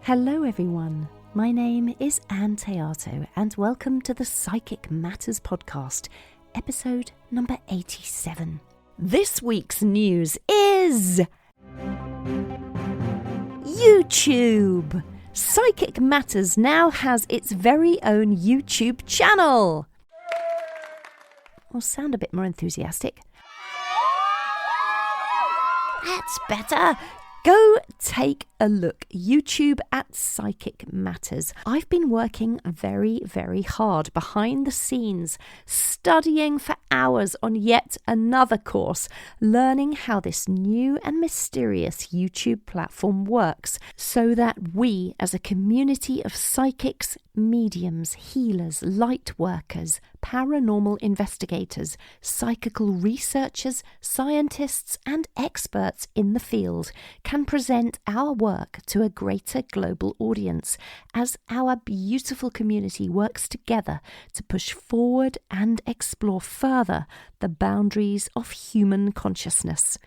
Hello everyone, my name is Anne Teato and welcome to the Psychic Matters podcast, episode number 87. This week's news is YouTube! Psychic Matters now has its very own YouTube channel! I'll sound a bit more enthusiastic. That's better! Go take a look, YouTube at Psychic Matters. I've been working very, very hard behind the scenes, studying for hours on yet another course, learning how this new and mysterious YouTube platform works so that we, as a community of psychics, mediums, healers, light workers, paranormal investigators, psychical researchers, scientists, and experts in the field can present our work to a greater global audience as our beautiful community works together to push forward and explore further the boundaries of human consciousness.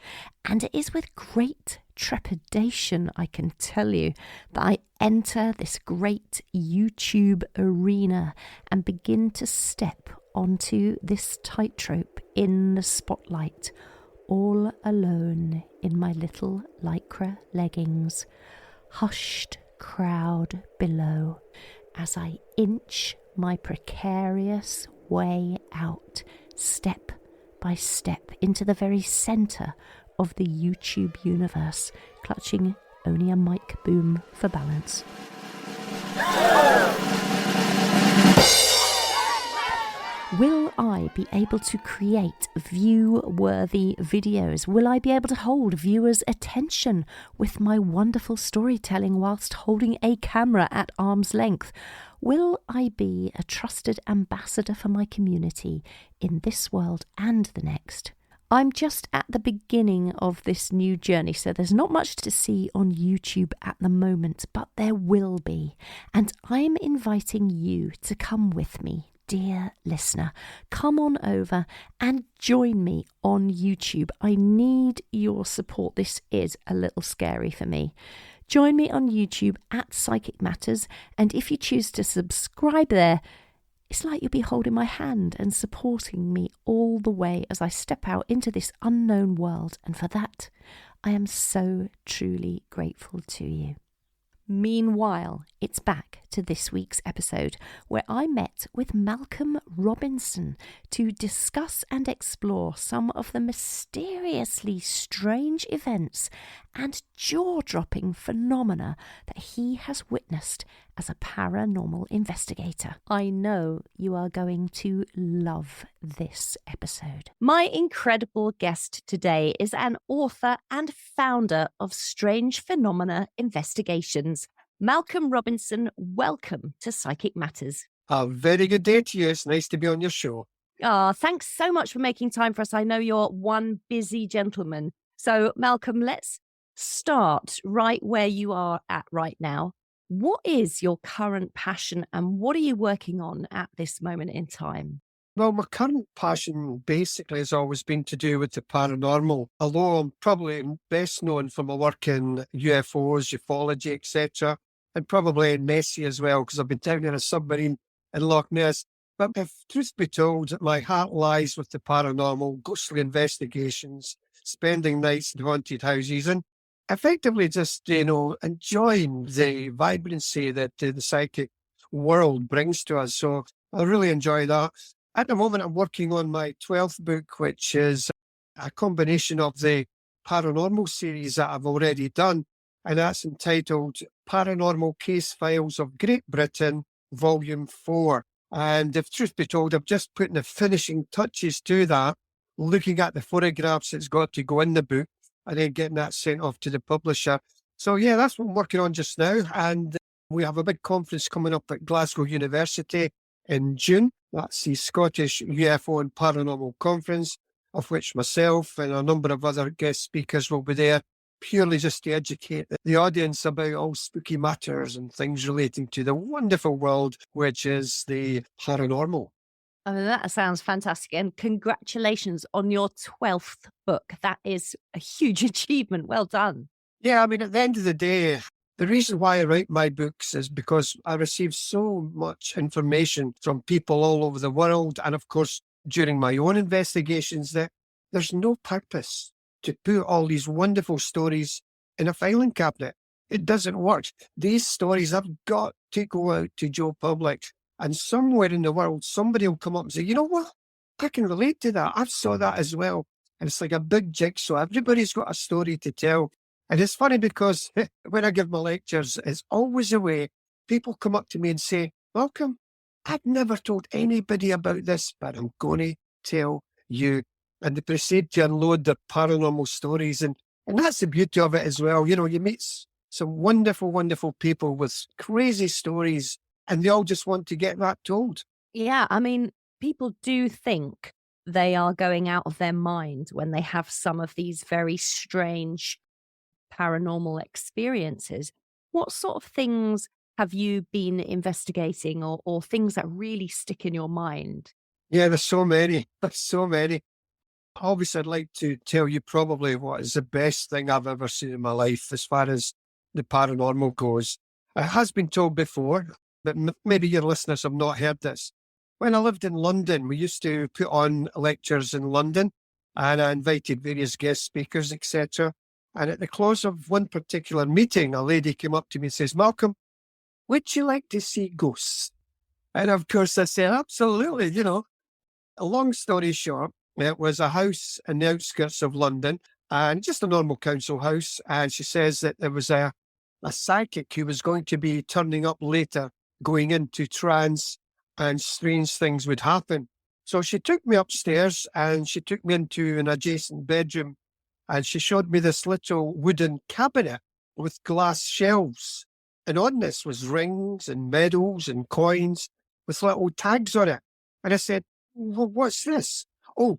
And it is with great trepidation, I can tell you, that I enter this great YouTube arena and begin to step onto this tightrope in the spotlight, all alone in my little lycra leggings, hushed crowd below, as I inch my precarious way out, step by step, into the very centre of the YouTube universe, clutching only a mic boom for balance. Will I be able to create view-worthy videos? Will I be able to hold viewers' attention with my wonderful storytelling whilst holding a camera at arm's length? Will I be a trusted ambassador for my community in this world and the next? I'm just at the beginning of this new journey, so there's not much to see on YouTube at the moment, but there will be. And I'm inviting you to come with me. Dear listener, come on over and join me on YouTube. I need your support. This is a little scary for me. Join me on YouTube at Psychic Matters, and if you choose to subscribe there, it's like you'll be holding my hand and supporting me all the way as I step out into this unknown world, and for that, I am so truly grateful to you. Meanwhile, it's back to this week's episode where I met with Malcolm Robinson to discuss and explore some of the mysteriously strange events and jaw-dropping phenomena that he has witnessed as a paranormal investigator. I know you are going to love this episode. My incredible guest today is an author and founder of Strange Phenomena Investigations. Malcolm Robinson, welcome to Psychic Matters. A very good day to you. It's nice to be on your show. Thanks so much for making time for us. I know you're one busy gentleman. So, Malcolm, let's start right where you are at right now. What is your current passion and what are you working on at this moment in time? Well, my current passion basically has always been to do with the paranormal, although I'm probably best known for my work in UFOs, ufology, etc., and probably in Nessie as well, because I've been down in a submarine in Loch Ness. But if truth be told, my heart lies with the paranormal, ghostly investigations, spending nights in haunted houses, and effectively just, enjoying the vibrancy that the psychic world brings to us. So I really enjoy that. At the moment, I'm working on my 12th book, which is a combination of the paranormal series that I've already done, and that's entitled Paranormal Case Files of Great Britain, Volume 4. And if truth be told, I'm just putting the finishing touches to that, looking at the photographs that's got to go in the book, and then getting that sent off to the publisher. So yeah, that's what I'm working on just now. And we have a big conference coming up at Glasgow University in June. That's the Scottish UFO and Paranormal Conference, of which myself and a number of other guest speakers will be there, purely just to educate the audience about all spooky matters and things relating to the wonderful world, which is the paranormal. I mean, that sounds fantastic. And congratulations on your 12th book. That is a huge achievement. Well done. Yeah, I mean, at the end of the day, The reason why I write my books is because I receive so much information from people all over the world. And of course, during my own investigations, that there's no purpose to put all these wonderful stories in a filing cabinet. It doesn't work. These stories have got to go out to Joe Public. And somewhere in the world, somebody will come up and say, you know what? I can relate to that. I saw that as well. And it's like a big jigsaw. Everybody's got a story to tell. And it's funny because when I give my lectures, it's always a way people come up to me and say, Malcolm, I've never told anybody about this, but I'm going to tell you. And they proceed to unload their paranormal stories. And that's the beauty of it as well. You know, you meet some wonderful, wonderful people with crazy stories, and they all just want to get that told. Yeah, I mean, people do think they are going out of their mind when they have some of these very strange paranormal experiences. What sort of things have you been investigating, or things that really stick in your mind? Yeah, there's so many. There's so many. Obviously, I'd like to tell you probably what is the best thing I've ever seen in my life as far as the paranormal goes. It has been told before, but maybe your listeners have not heard this. When I lived in London, we used to put on lectures in London, and I invited various guest speakers, etc. And at the close of one particular meeting, a lady came up to me and says, Malcolm, would you like to see ghosts? And of course I said, absolutely, you know. A long story short, it was a house in the outskirts of London, and just a normal council house. And she says that there was a psychic who was going to be turning up later, going into trance, and strange things would happen. So she took me upstairs and she took me into an adjacent bedroom, and she showed me this little wooden cabinet with glass shelves. And on this was rings and medals and coins with little tags on it. And I said, well, what's this? Oh,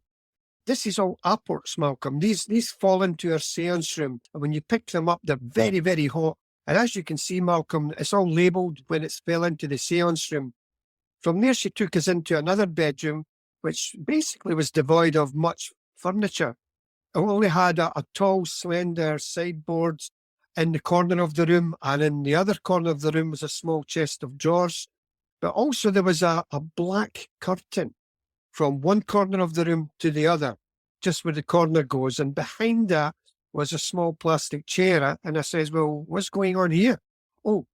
this is all apports, Malcolm. These fall into our seance room. And when you pick them up, they're very, very hot. And as you can see, Malcolm, it's all labelled when it's fell into the seance room. From there, she took us into another bedroom, which basically was devoid of much furniture. It only had a tall, slender sideboard in the corner of the room, and in the other corner of the room was a small chest of drawers. But also there was a black curtain from one corner of the room to the other, just where the corner goes. And behind that was a small plastic chair. And I says, well, what's going on here? Oh,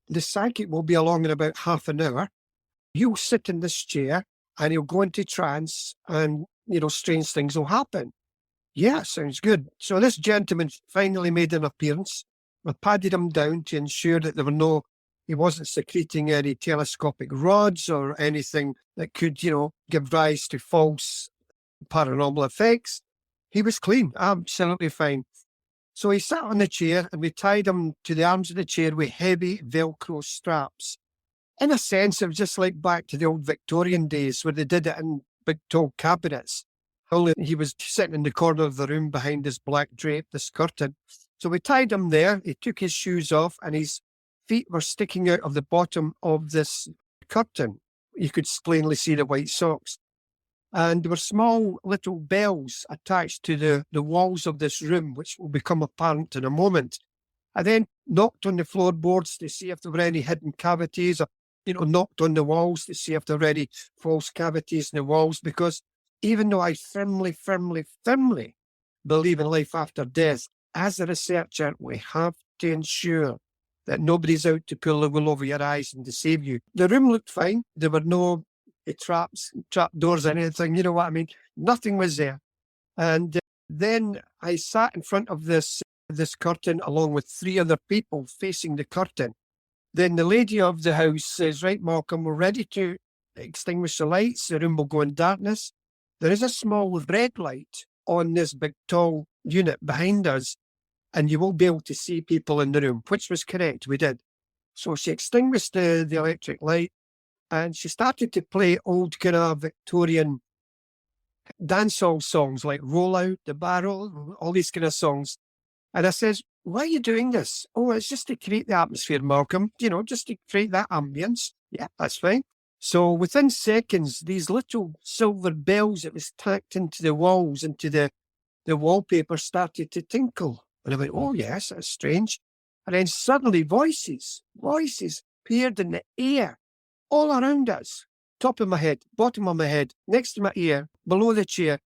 the psychic will be along in about half an hour. You'll sit in this chair and he'll go into trance and, you know, strange things will happen. Yeah, sounds good. So this gentleman finally made an appearance. I padded him down to ensure that he wasn't secreting any telescopic rods or anything that could, you know, give rise to false paranormal effects. He was clean, absolutely fine. So he sat on the chair and we tied him to the arms of the chair with heavy Velcro straps. In a sense, it was just like back to the old Victorian days where they did it in big tall cabinets. Only he was sitting in the corner of the room behind this black drape, this curtain. So we tied him there. He took his shoes off and his feet were sticking out of the bottom of this curtain. You could plainly see the white socks. And there were small little bells attached to the walls of this room, which will become apparent in a moment. I then knocked on the floorboards to see if there were any hidden cavities, or, you know, knocked on the walls to see if there were any false cavities in the walls, because even though I firmly believe in life after death, as a researcher, we have to ensure that nobody's out to pull the wool over your eyes and deceive you. The room looked fine. There were no trap doors or anything, you know what I mean? Nothing was there. And then I sat in front of this curtain along with three other people facing the curtain. Then the lady of the house says, right, Malcolm, we're ready to extinguish the lights. The room will go in darkness. There is a small red light on this big tall unit behind us, and you will be able to see people in the room, which was correct. We did. So she extinguished the electric light and she started to play old kind of Victorian dancehall songs like Roll Out the Barrel, all these kind of songs. And I says, why are you doing this? Oh, it's just to create the atmosphere, Malcolm, you know, just to create that ambience. Yeah, that's fine. So within seconds, these little silver bells that was tacked into the walls, into the wallpaper started to tinkle. And I went, oh yes, that's strange. And then suddenly voices appeared in the air, all around us. Top of my head, bottom of my head, next to my ear, below the chair.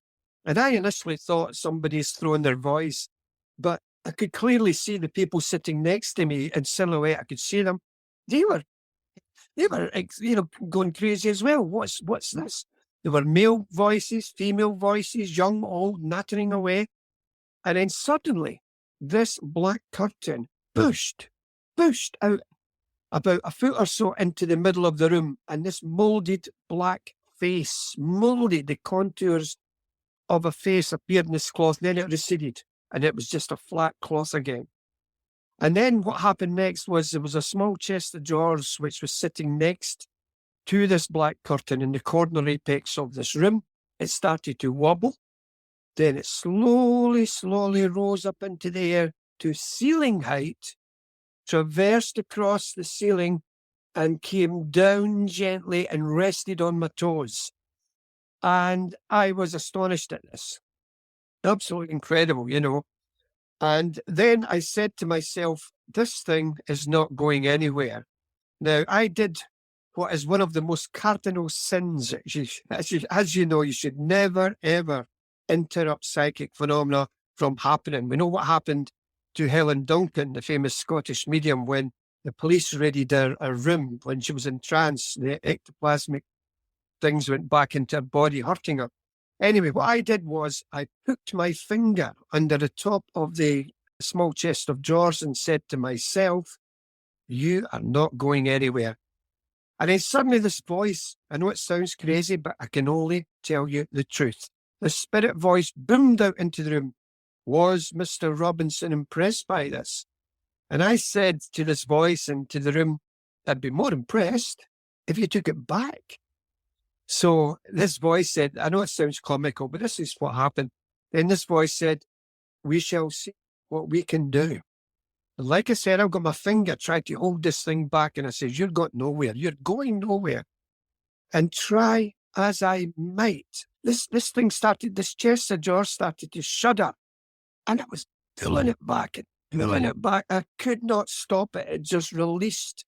And I initially thought somebody's throwing their voice, but I could clearly see the people sitting next to me in silhouette. I could see them. They were, going crazy as well. What's this? There were male voices, female voices, young, old, nattering away. And then suddenly, this black curtain pushed out about a foot or so into the middle of the room, and this moulded black face, the contours of a face appeared in this cloth, then it receded, and it was just a flat cloth again. And then what happened next was there was a small chest of drawers which was sitting next to this black curtain in the corner apex of this room. It started to wobble. Then it slowly rose up into the air to ceiling height, traversed across the ceiling, and came down gently and rested on my toes. And I was astonished at this. Absolutely incredible, And then I said to myself, this thing is not going anywhere. Now, I did what is one of the most cardinal sins. As you know, you should never, ever interrupt psychic phenomena from happening. We know what happened to Helen Duncan, the famous Scottish medium, when the police raided her room when she was in trance. The ectoplasmic things went back into her body, hurting her. Anyway, what I did was I put my finger under the top of the small chest of drawers and said to myself, you are not going anywhere. And then suddenly this voice, I know it sounds crazy, but I can only tell you the truth. The spirit voice boomed out into the room. Was Mr. Robinson impressed by this? And I said to this voice and to the room, I'd be more impressed if you took it back. So this voice said, I know it sounds comical, but this is what happened. Then this voice said, we shall see what we can do. And like I said, I've got my finger trying to hold this thing back, and I said, you're going nowhere. You're going nowhere. And try as I might, this chest of drawers started to shudder. And I was pulling it back and pulling it back. I could not stop it. It just released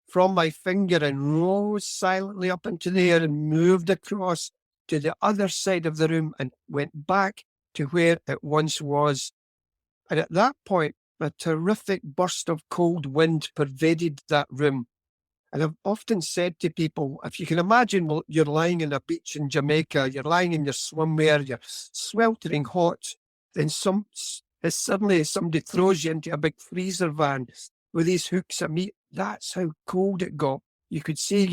from my finger and rose silently up into the air and moved across to the other side of the room and went back to where it once was. And at that point, a terrific burst of cold wind pervaded that room. And I've often said to people, if you can imagine, well, you're lying on a beach in Jamaica, you're lying in your swimwear, you're sweltering hot, then suddenly somebody throws you into a big freezer van with these hooks of meat. That's how cold it got. You could see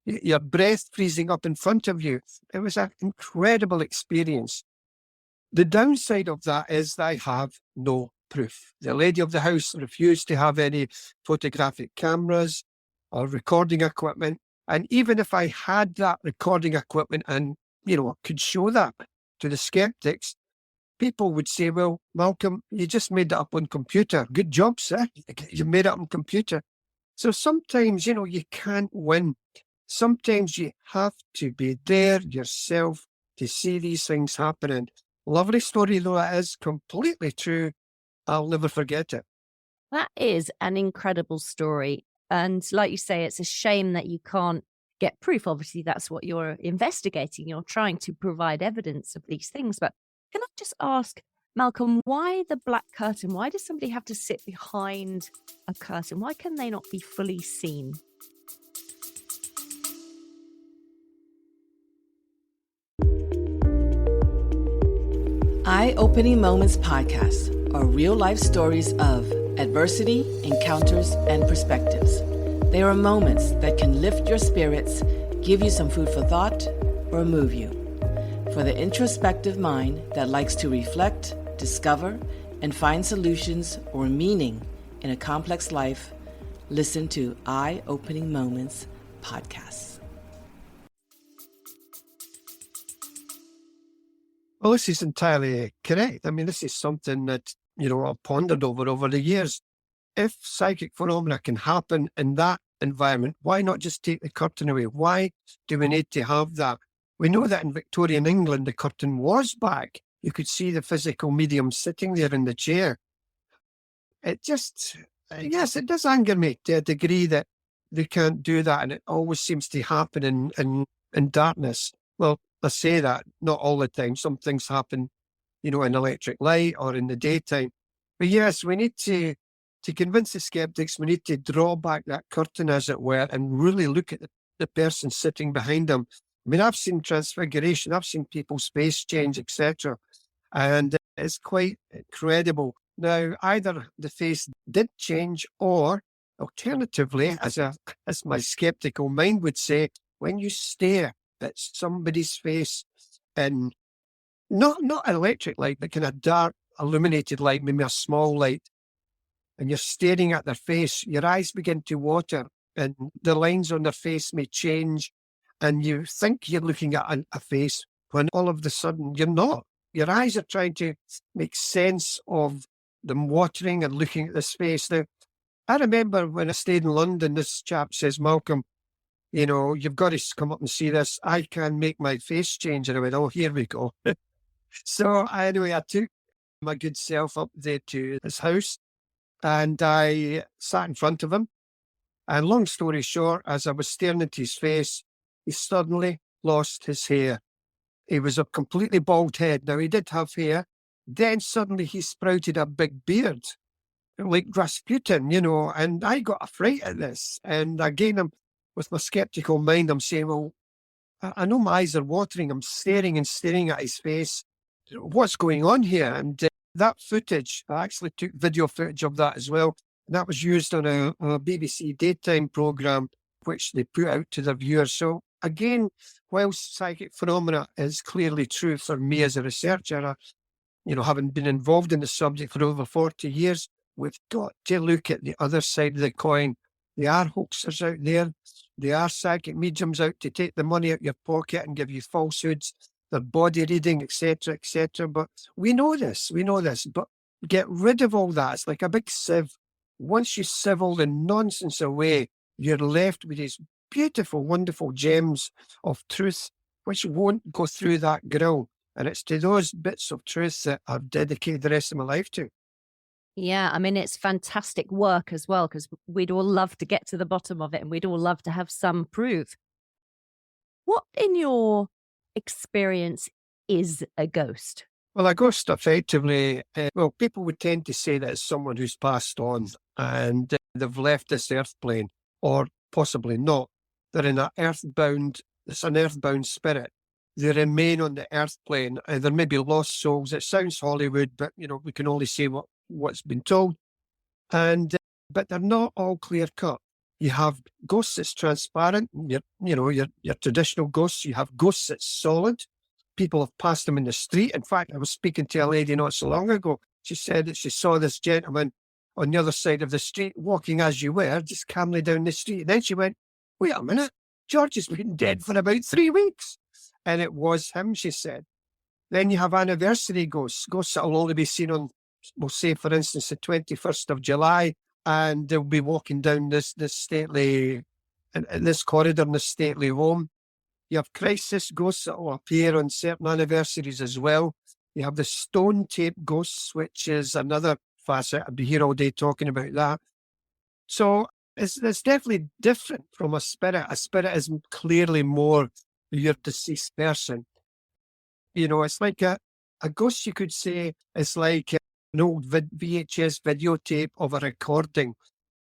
your breath freezing up in front of you. It was an incredible experience. The downside of that is that I have no proof. The lady of the house refused to have any photographic cameras or recording equipment. And even if I had that recording equipment and, could show that to the skeptics, people would say, well, Malcolm, you just made that up on computer. Good job, sir. You made it up on computer. So sometimes, you can't win. Sometimes you have to be there yourself to see these things happening. Lovely story, though it is, completely true. I'll never forget it. That is an incredible story. And like you say, it's a shame that you can't get proof. Obviously, that's what you're investigating. You're trying to provide evidence of these things. But can I just ask, Malcolm, why the black curtain? Why does somebody have to sit behind a curtain? Why can they not be fully seen? Eye-Opening Moments podcasts are real-life stories of adversity, encounters, and perspectives. They are moments that can lift your spirits, give you some food for thought, or move you. For the introspective mind that likes to reflect, discover, and find solutions or meaning in a complex life, listen to Eye-Opening Moments podcasts. Well, this is entirely correct. I mean, this is something that, I've pondered over the years. If psychic phenomena can happen in that environment, why not just take the curtain away? Why do we need to have that? We know that in Victorian England, the curtain was back. You could see the physical medium sitting there in the chair. Yes, it does anger me to a degree that they can't do that, and it always seems to happen in darkness. Well, I say that not all the time. Some things happen, in electric light or in the daytime. But yes, we need to convince the skeptics. We need to draw back that curtain, as it were, and really look at the person sitting behind them. I mean, I've seen transfiguration. I've seen people's face change, etc. And it's quite incredible. Now, either the face did change, or alternatively, as my skeptical mind would say, when you stare at somebody's face in not an electric light, but kind of dark illuminated light, maybe a small light, and you're staring at their face, your eyes begin to water and the lines on their face may change, and you think you're looking at a face when all of a sudden you're not. Your eyes are trying to make sense of them watering and looking at this face. Now, I remember when I stayed in London, this chap says, Malcolm, you've got to come up and see this. I can make my face change. And I went, oh, here we go. So anyway, I took my good self up there to his house and I sat in front of him. And long story short, as I was staring into his face, he suddenly lost his hair. He was a completely bald head. Now, he did have hair. Then suddenly he sprouted a big beard, like Rasputin, and I got a fright at this. And again, with my skeptical mind, I'm saying, well, I know my eyes are watering. I'm staring and staring at his face. What's going on here? And that footage, I actually took video footage of that as well. And that was used on a BBC daytime programme, which they put out to their viewers. So again, whilst psychic phenomena is clearly true for me as a researcher, having been involved in the subject for over 40 years, we've got to look at the other side of the coin. There are hoaxers out there. There are psychic mediums out to take the money out of your pocket and give you falsehoods. They're body reading, etc., etc. But we know this. But get rid of all that. It's like a big sieve. Once you sieve all the nonsense away, you're left with these beautiful, wonderful gems of truth, which won't go through that grill. And it's to those bits of truth that I've dedicated the rest of my life to. Yeah, I mean, it's fantastic work as well, because we'd all love to get to the bottom of it and we'd all love to have some proof. What, in your experience, is a ghost? Well, a ghost effectively, people would tend to say that it's someone who's passed on and they've left this earth plane, or possibly not. They're in it's an earthbound spirit. They remain on the earth plane. There may be lost souls. It sounds Hollywood, but, we can only say what's been told. And but they're not all clear cut. You have ghosts that's transparent, your traditional ghosts. You have ghosts that's solid. People have passed them in the street. In fact, I was speaking to a lady not so long ago. She said that she saw this gentleman on the other side of the street walking as you were, just calmly down the street. And then she went, wait a minute, George has been dead for about 3 weeks. And it was him, she said. Then you have anniversary ghosts that will only be seen on, we'll say, for instance, the 21st of July. And they'll be walking down this stately, in this corridor in this stately home. You have crisis ghosts that will appear on certain anniversaries as well. You have the stone tape ghosts, which is another facet. I'd be here all day talking about that. So it's definitely different from a spirit. A spirit is clearly more your deceased person. It's like a ghost, you could say, is like an old VHS videotape of a recording.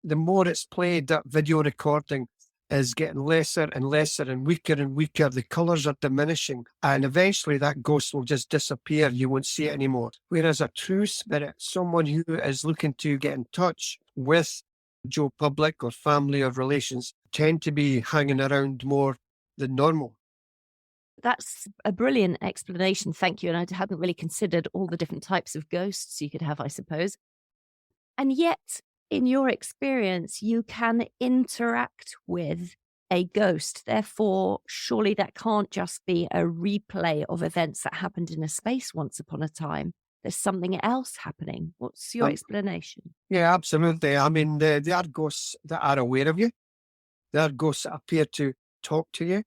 The more it's played, that video recording is getting lesser and lesser and weaker. The colours are diminishing. And eventually that ghost will just disappear. You won't see it anymore. Whereas a true spirit, someone who is looking to get in touch with Joe Public or family or relations, tend to be hanging around more than normal. That's a brilliant explanation. Thank you. And I hadn't really considered all the different types of ghosts you could have, I suppose. And yet, in your experience, you can interact with a ghost. Therefore, surely that can't just be a replay of events that happened in a space once upon a time. There's something else happening. What's your explanation? Yeah, absolutely. I mean, there are ghosts that are aware of you. There are ghosts that appear to talk to you.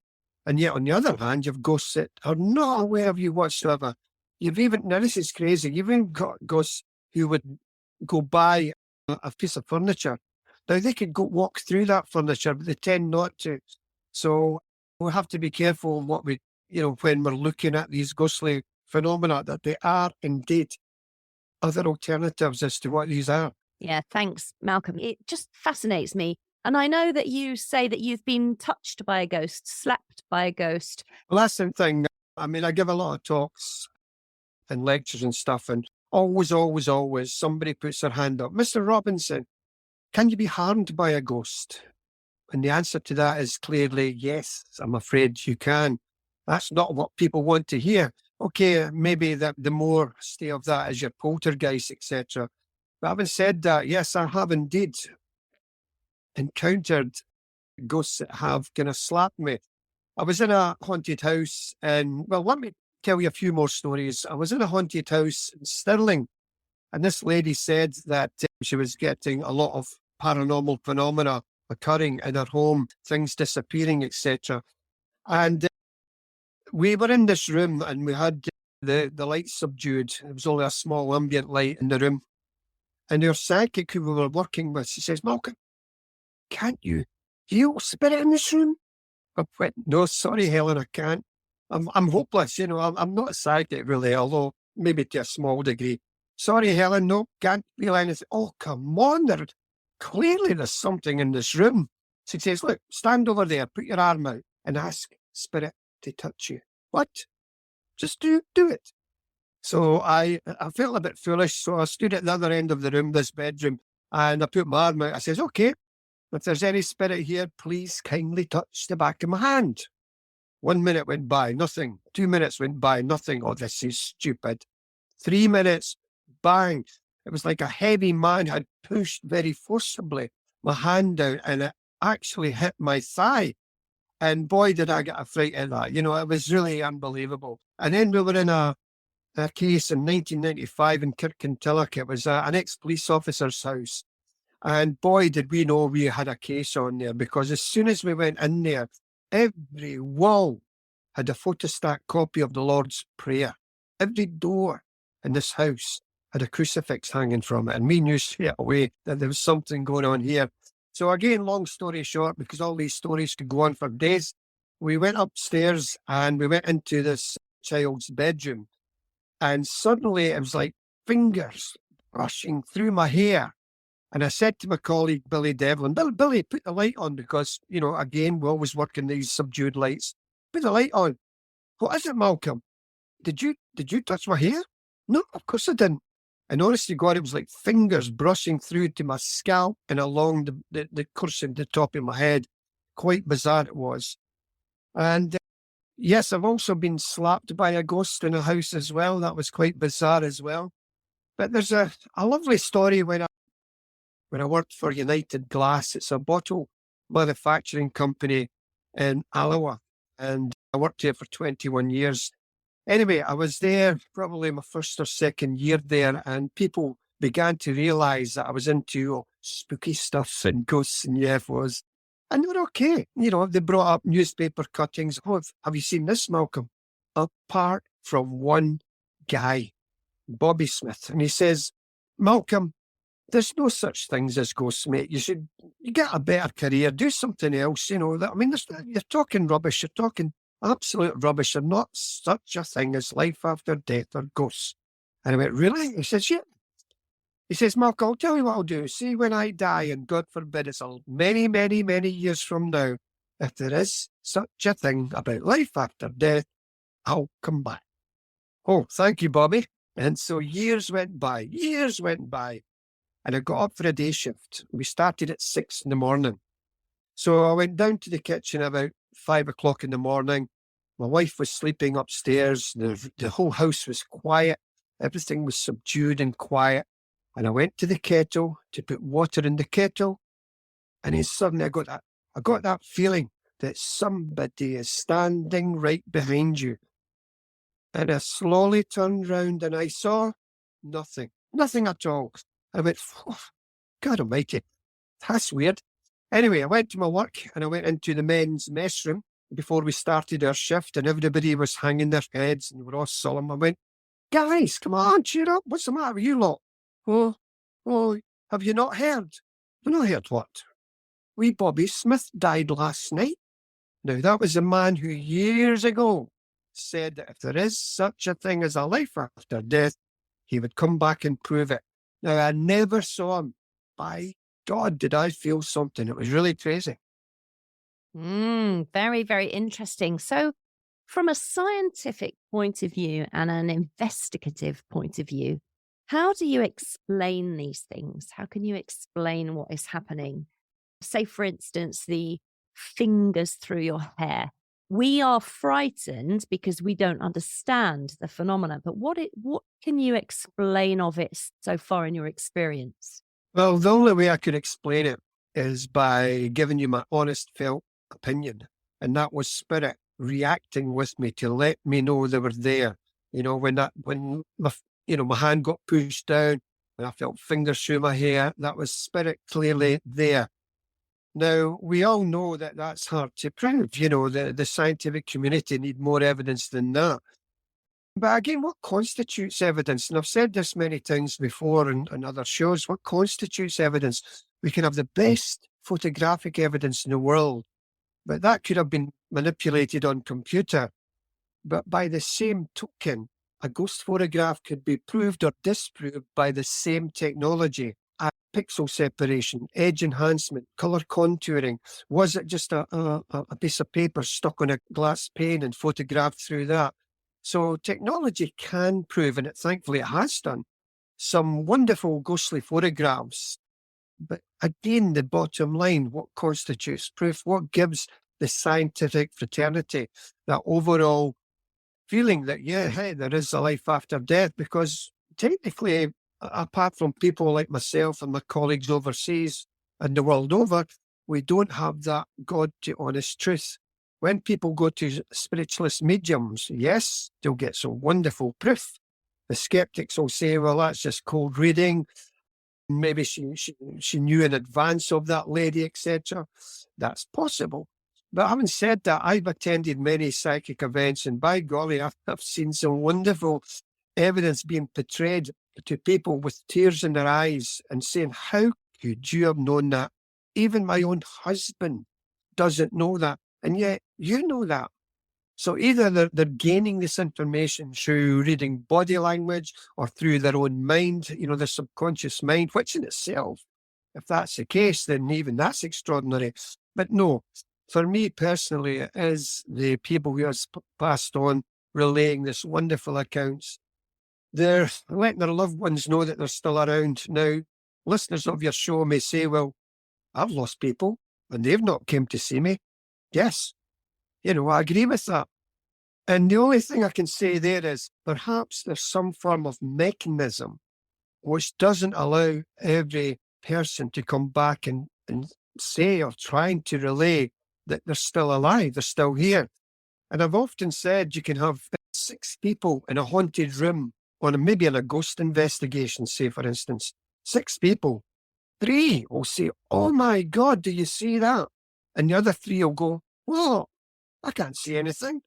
And yet, on the other hand, you've ghosts that are not aware of you whatsoever. Now this is crazy, you've even got ghosts who would go by a piece of furniture. Now, they could go walk through that furniture, but they tend not to. So we have to be careful what we, when we're looking at these ghostly phenomena, that they are indeed other alternatives as to what these are. Yeah, thanks, Malcolm. It just fascinates me. And I know that you say that you've been touched by a ghost, slapped by a ghost. Last thing, I mean, I give a lot of talks and lectures and stuff, and always somebody puts their hand up. Mr. Robinson, can you be harmed by a ghost? And the answer to that is clearly yes, I'm afraid you can. That's not what people want to hear. Okay, maybe the more stay of that is your poltergeist, etc. But having said that, yes, I have indeed encountered ghosts that have kind of slapped me. I was in a haunted house, and well, let me tell you a few more stories. I was in a haunted house in Stirling, and this lady said that she was getting a lot of paranormal phenomena occurring in her home, things disappearing, etc. And we were in this room, and we had the lights subdued. There was only a small ambient light in the room. And our psychic who we were working with, she says, Malcolm, can't you feel spirit in this room? I went, no, sorry, Helen, I can't. I'm hopeless, I'm not a psychic really, although maybe to a small degree. Sorry, Helen, no, can't feel anything. Oh, come on, clearly there's something in this room. She says, look, stand over there, put your arm out and ask spirit to touch you. What? Just do it. So I felt a bit foolish, so I stood at the other end of the room, this bedroom, and I put my arm out. I says, okay, if there's any spirit here, please kindly touch the back of my hand. 1 minute went by, nothing. 2 minutes went by, nothing. Oh, this is stupid. 3 minutes, bang. It was like a heavy man had pushed very forcibly my hand out, and it actually hit my thigh. And boy, did I get a fright at that. It was really unbelievable. And then we were in a case in 1995 in Kirkintilloch. It was an ex-police officer's house. And boy, did we know we had a case on there, because as soon as we went in there, every wall had a photostat copy of the Lord's Prayer. Every door in this house had a crucifix hanging from it. And we knew straight away that there was something going on here. So again, long story short, because all these stories could go on for days, we went upstairs and we went into this child's bedroom. And suddenly it was like fingers brushing through my hair. And I said to my colleague, Billy Devlin, Billy, put the light on, because, again, we always work in these subdued lights. Put the light on. What is it, Malcolm? Did you touch my hair? No, of course I didn't. And honest to God, it was like fingers brushing through to my scalp and along the curse at the top of my head. Quite bizarre it was. And yes, I've also been slapped by a ghost in a house as well. That was quite bizarre as well. But there's a lovely story when I worked for United Glass. It's a bottle manufacturing company in Alloa, and I worked here for 21 years. Anyway, I was there probably my first or second year there, and people began to realise that I was into spooky stuff and ghosts and UFOs. And they were okay. They brought up newspaper cuttings. Oh, have you seen this, Malcolm? Apart from one guy, Bobby Smith. And he says, Malcolm, there's no such things as ghosts, mate. You get a better career, do something else. You're talking rubbish. You're talking absolute rubbish. There's not such a thing as life after death or ghosts. And I went, really? He says, yeah. He says, Mark, I'll tell you what I'll do. See, when I die, and God forbid it's many, many, many years from now, if there is such a thing about life after death, I'll come back. Oh, thank you, Bobby. And so years went by, and I got up for a day shift. We started at 6 a.m. So I went down to the kitchen about 5 o'clock in the morning. My wife was sleeping upstairs. The whole house was quiet. Everything was subdued and quiet. And I went to the kettle to put water in the kettle. And then suddenly I got that feeling that somebody is standing right behind you. And I slowly turned round and I saw nothing at all. I went, oh, God almighty, that's weird. Anyway, I went to my work and I went into the men's mess room before we started our shift, and everybody was hanging their heads and they were all solemn. I went, guys, come on, cheer up. What's the matter with you lot? Oh, Have you not heard? I've not heard what? Wee Bobby Smith died last night. Now, that was a man who years ago said that if there is such a thing as a life after death, he would come back and prove it. Now, I never saw him. By God, did I feel something. It was really crazy. Very, very interesting. So, from a scientific point of view and an investigative point of view, how do you explain these things? How can you explain what is happening? Say, for instance, the fingers through your hair. We are frightened because we don't understand the phenomena. But what can you explain of it so far in your experience? Well, the only way I could explain it is by giving you my honest felt opinion. And that was spirit reacting with me to let me know they were there. When my hand got pushed down, when I felt fingers through my hair, that was spirit clearly there. Now, we all know that that's hard to prove. The scientific community need more evidence than that. But again, what constitutes evidence? And I've said this many times before in other shows. What constitutes evidence? We can have the best photographic evidence in the world, but that could have been manipulated on computer. But by the same token, a ghost photograph could be proved or disproved by the same technology. Pixel separation, edge enhancement, color contouring. Was it just a piece of paper stuck on a glass pane and photographed through that? So technology can prove, and thankfully it has done, some wonderful ghostly photographs. But again, the bottom line, what constitutes proof? What gives the scientific fraternity that overall feeling that, yeah, hey, there is a life after death? Because technically, apart from people like myself and my colleagues overseas and the world over, we don't have that God to honest truth. When people go to spiritualist mediums, yes, they'll get some wonderful proof. The skeptics will say, well, that's just cold reading. Maybe she knew in advance of that lady, etc. That's possible. But having said that, I've attended many psychic events, and by golly, I've seen some wonderful evidence being portrayed to people with tears in their eyes and saying, how could you have known that? Even my own husband doesn't know that. And yet you know that. So either they're gaining this information through reading body language or through their own mind, their subconscious mind, which in itself, if that's the case, then even that's extraordinary. But no, for me personally, it is the people who have passed on relaying this wonderful accounts. They're letting their loved ones know that they're still around. Now, listeners of your show may say, well, I've lost people and they've not come to see me. Yes, I agree with that. And the only thing I can say there is perhaps there's some form of mechanism which doesn't allow every person to come back and say or trying to relay that they're still alive, they're still here. And I've often said you can have 6 people in a haunted room maybe in a ghost investigation, say, for instance, 6 people. 3 will say, oh my God, do you see that? And the other 3 will go, well, I can't see anything.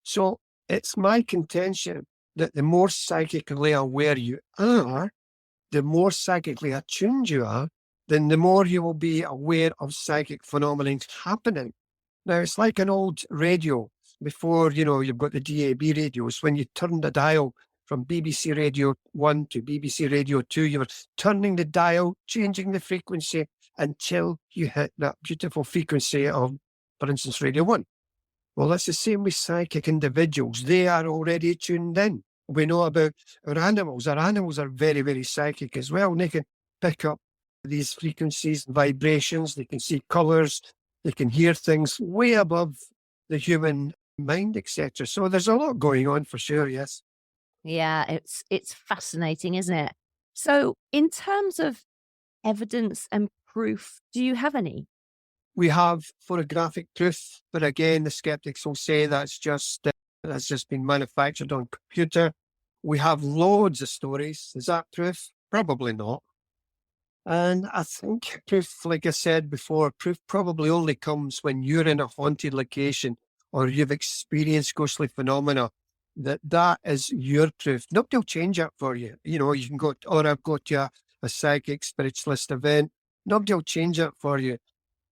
So it's my contention that the more psychically aware you are, the more psychically attuned you are, then the more you will be aware of psychic phenomena happening. Now, it's like an old radio. Before, you've got the DAB radios. When you turn the dial from BBC Radio 1 to BBC Radio 2, you were turning the dial, changing the frequency until you hit that beautiful frequency of, for instance, Radio 1. Well, that's the same with psychic individuals. They are already tuned in. We know about our animals. Our animals are very, very psychic as well. And they can pick up these frequencies and vibrations. They can see colours. They can hear things way above the human mind, etc. So there's a lot going on for sure, yes. Yeah, it's fascinating, isn't it? So in terms of evidence and proof, do you have any? We have photographic proof, but again, the skeptics will say that's just been manufactured on computer. We have loads of stories. Is that proof? Probably not. And I think proof, like I said before, proof probably only comes when you're in a haunted location or you've experienced ghostly phenomena. That is your proof. Nobody will change it for you. You can go, or I've got you a psychic spiritualist event. Nobody will change it for you.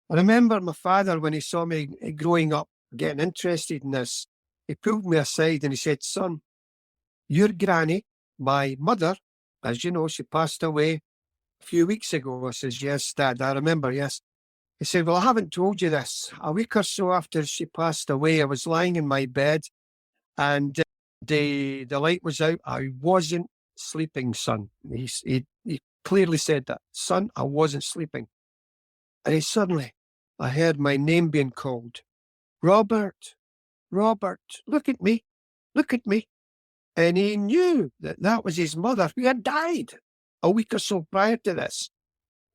I remember my father, when he saw me growing up, getting interested in this, he pulled me aside and he said, "Son, your granny, my mother, as you know, she passed away a few weeks ago." I says, "Yes, Dad, I remember, yes." He said, "Well, I haven't told you this. A week or so after she passed away, I was lying in my bed and the light was out. I wasn't sleeping, son." He clearly said that. "Son, I wasn't sleeping." And he suddenly, I heard my name being called. "Robert, Robert, look at me, look at me." And he knew that that was his mother who had died a week or so prior to this.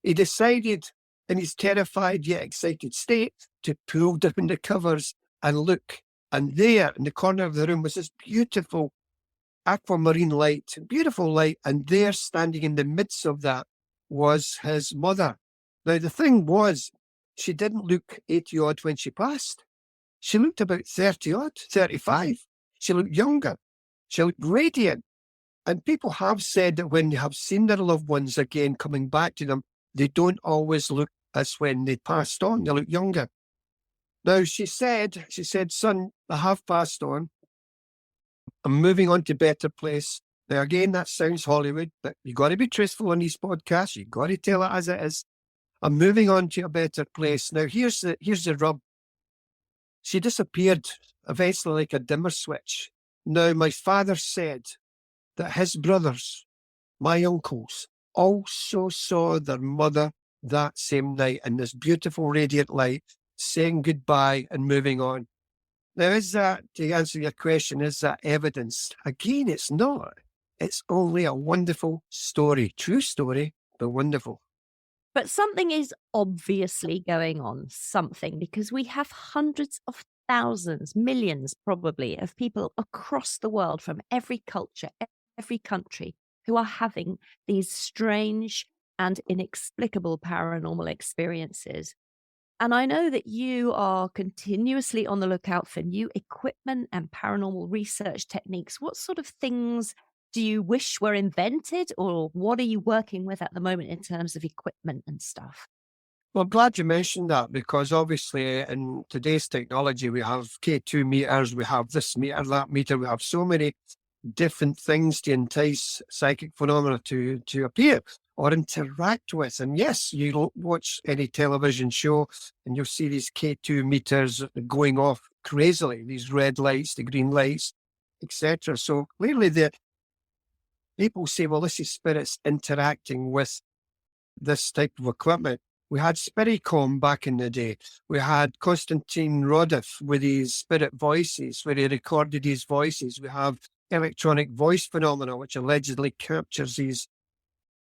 He decided, in his terrified yet excited state, to pull down the covers and look. And there, in the corner of the room, was this beautiful aquamarine light, beautiful light. And there, standing in the midst of that, was his mother. Now, the thing was, she didn't look 80 odd when she passed. She looked about 30 odd, 35. She looked younger. She looked radiant. And people have said that when they have seen their loved ones again coming back to them, they don't always look as when they passed on. They look younger. Now, she said, "Son, I have passed on. I'm moving on to a better place." Now, again, that sounds Hollywood, but you got to be truthful on these podcasts. You got to tell it as it is. "I'm moving on to a better place." Now, here's the rub. She disappeared eventually like a dimmer switch. Now, my father said that his brothers, my uncles, also saw their mother that same night in this beautiful radiant light, saying goodbye and moving on. Now, is that, to answer your question, is that evidence? Again, it's not. It's only a wonderful story. True story, but wonderful. But something is obviously going on, something, because we have hundreds of thousands, millions probably, of people across the world from every culture, every country, who are having these strange and inexplicable paranormal experiences. And I know that you are continuously on the lookout for new equipment and paranormal research techniques. What sort of things do you wish were invented, or what are you working with at the moment in terms of equipment and stuff? Well, I'm glad you mentioned that, because obviously in today's technology, we have K2 meters, we have this meter, that meter, we have so many different things to entice psychic phenomena to appear or interact with. And yes, you watch any television show and you'll see these K2 meters going off crazily, these red lights, the green lights, etc. So clearly the people say, well, this is spirits interacting with this type of equipment. We had Spiricom back in the day. We had Konstantin Rodov with his spirit voices, where he recorded his voices. We have electronic voice phenomena, which allegedly captures these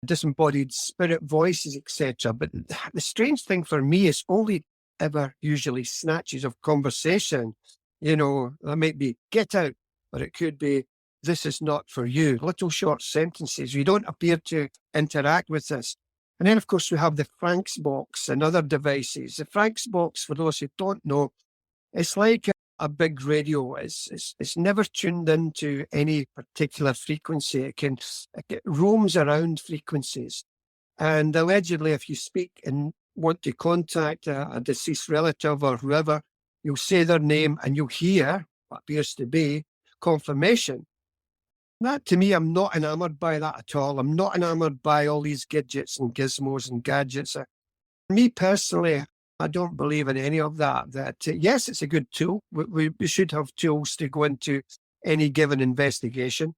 disembodied spirit voices, etc. But the strange thing for me is only ever usually snatches of conversation. You know, that might be "get out," or it could be "this is not for you." Little short sentences. We don't appear to interact with this. And then, of course, we have the Franks box and other devices. The Franks box, for those who don't know, it's like a big radio. It's never tuned into any particular frequency. It roams around frequencies. And allegedly, if you speak and want to contact a deceased relative or whoever, you'll say their name and you'll hear what appears to be confirmation. That, to me, I'm not enamored by that at all. I'm not enamored by all these gadgets and gizmos and gadgets. Me personally, I don't believe in any of that. Yes, it's a good tool. We should have tools to go into any given investigation.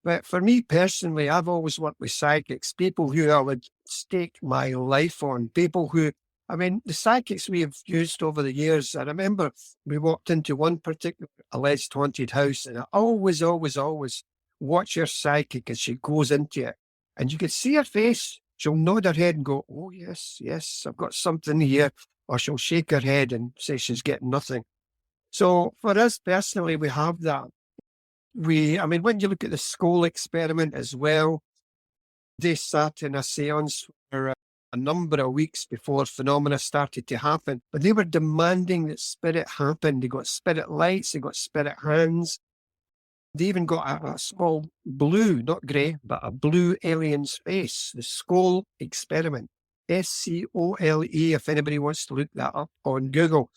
But for me personally, I've always worked with psychics, people who I would stake my life on, people who, I mean, the psychics we have used over the years. I remember we walked into one particular alleged haunted house, and I always watch your psychic as she goes into it. And you could see her face. She'll nod her head and go, "Oh, yes, yes, I've got something here." Or she'll shake her head and say she's getting nothing. So for us personally, we have that. When you look at the Skull experiment as well, they sat in a seance for a number of weeks before phenomena started to happen. But they were demanding that spirit happen. They got spirit lights, they got spirit hands. They even got a small blue, not grey, but a blue alien's face. The Scole experiment. Scole, if anybody wants to look that up on Google.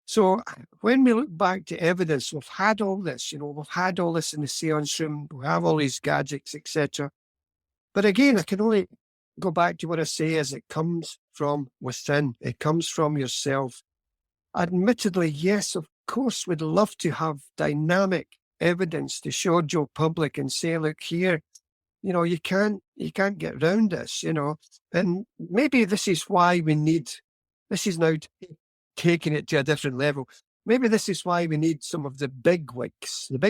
So when we look back to evidence, we've had all this, we've had all this in the seance room, we have all these gadgets, etc. But again, I can only go back to what I say is it comes from within. It comes from yourself. Admittedly, yes, of course, we'd love to have dynamic evidence to show Joe Public and say, look here, you can't get around this, and maybe this is why this is now taking it to a different level. Maybe this is why we need some of the bigwigs of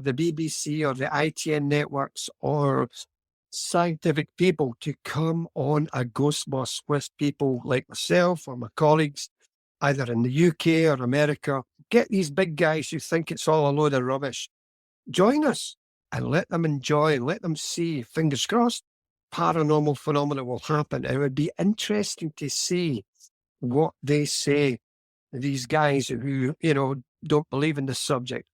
the BBC or the ITN networks or scientific people to come on a ghost bus with people like myself or my colleagues, either in the UK or America. Get these big guys who think it's all a load of rubbish. Join us and let them enjoy, let them see, fingers crossed, paranormal phenomena will happen. It would be interesting to see what they say, these guys who, don't believe in the subject.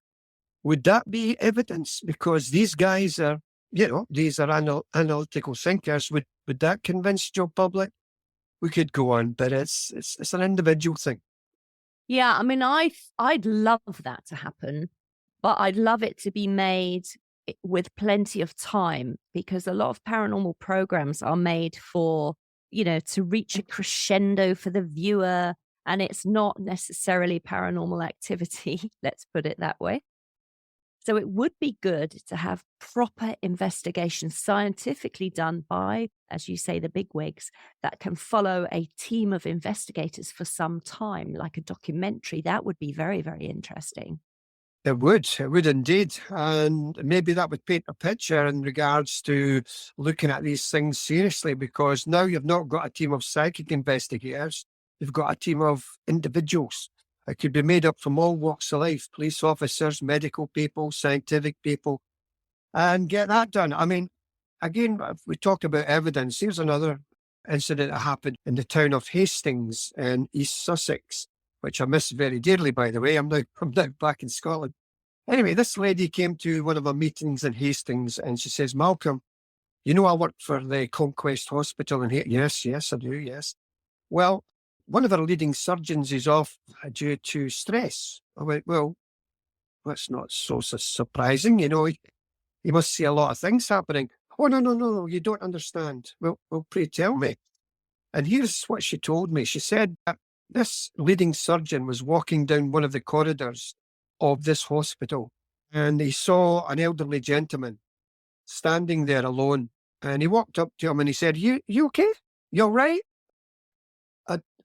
Would that be evidence? Because these guys are, these are analytical thinkers. Would that convince Joe Public? We could go on, but it's an individual thing. Yeah, I mean, I'd love that to happen, but I'd love it to be made with plenty of time, because a lot of paranormal programs are made for, to reach a crescendo for the viewer, and it's not necessarily paranormal activity, let's put it that way. So it would be good to have proper investigation scientifically done by, as you say, the bigwigs that can follow a team of investigators for some time, like a documentary. That would be very, very interesting. It would indeed. And maybe that would paint a picture in regards to looking at these things seriously, because now you've not got a team of psychic investigators, you've got a team of individuals. It could be made up from all walks of life, police officers, medical people, scientific people, and get that done. I mean, again, if we talk about evidence, here's another incident that happened in the town of Hastings in East Sussex, which I miss very dearly, by the way. I'm now back in Scotland. Anyway, this lady came to one of our meetings in Hastings and she says, Malcolm, I work for the Conquest Hospital in here. Yes, I do, yes. Well, one of our leading surgeons is off due to stress. I went, well, that's not so surprising. He must see a lot of things happening. Oh, no, you don't understand. Well, pray tell me. And here's what she told me. She said that this leading surgeon was walking down one of the corridors of this hospital and he saw an elderly gentleman standing there alone. And he walked up to him and he said, You okay? You all right?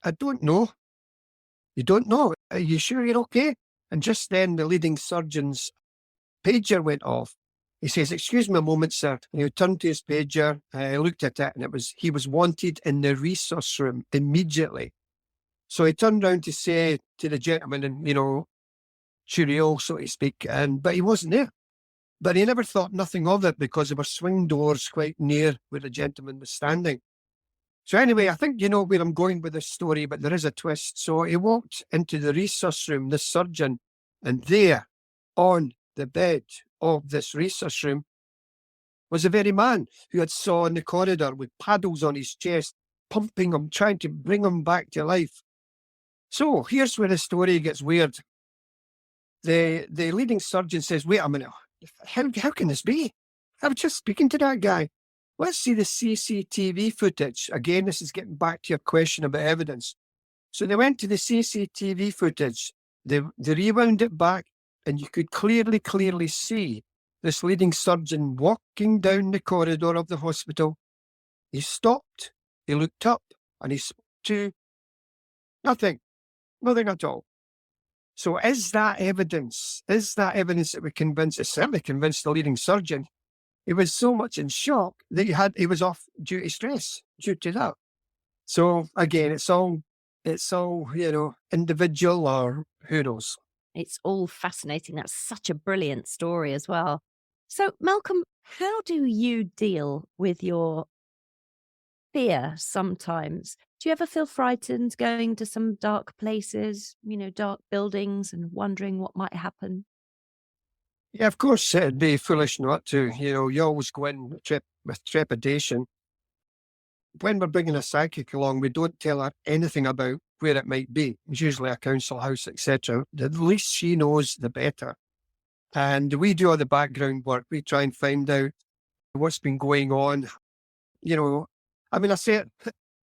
I don't know. You don't know? Are you sure you're okay? And just then the leading surgeon's pager went off. He says, excuse me a moment, sir. And he turned to his pager, he looked at it, and he was wanted in the resource room immediately. So he turned round to say to the gentleman, and, cheerio, so to speak, but he wasn't there. But he never thought nothing of it because there were swing doors quite near where the gentleman was standing. So anyway, I think you know where I'm going with this story, but there is a twist. So he walked into the resource room, this surgeon, and there on the bed of this resource room was the very man who had saw in the corridor with paddles on his chest, pumping him, trying to bring him back to life. So here's where the story gets weird. The leading surgeon says, wait a minute, how can this be? I was just speaking to that guy. Let's see the CCTV footage. Again, this is getting back to your question about evidence. So they went to the CCTV footage. They rewound it back, and you could clearly see this leading surgeon walking down the corridor of the hospital. He stopped, he looked up, and he spoke to nothing at all. So is that evidence? Is that evidence that would convince? It certainly convinced the leading surgeon. He was so much in shock that he was off due to stress due to that. So again, it's all individual, or who knows. It's all fascinating. That's such a brilliant story as well. So Malcolm, how do you deal with your fear sometimes? Do you ever feel frightened going to some dark places, dark buildings, and wondering what might happen? Yeah, of course, it'd be foolish not to. You always go in with trepidation. When we're bringing a psychic along, we don't tell her anything about where it might be. It's usually a council house, etc. The least she knows, the better. And we do all the background work. We try and find out what's been going on. I mean, I said,